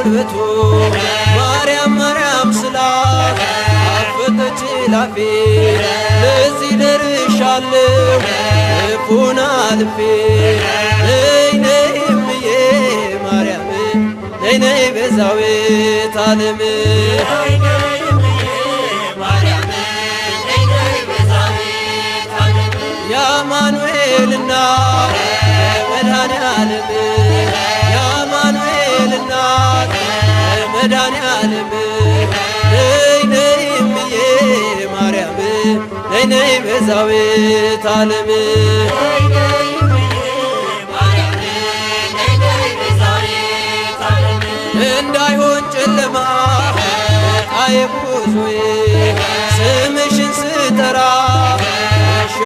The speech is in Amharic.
ጉልበቱ ማርያም ማርያም ስላት አፈተች ላፌ ለዚህ ደርሻለሁ ክፉን አልፌ ነይ ነይ እምዬ ማርያም ነይ ነይ ቤዛዊተ ዓለም የአማኑኤል እናት መድኃኔዓለም የአማኑኤል እናት መድኃኔዓለም ነይ ነይ እምዬ ማርያም ነይ ነይ ቤዛዊተ ዓለም እንዳይሆን ጨለማ ጣዬ ጉዞዬ ስምሽን ስጠራ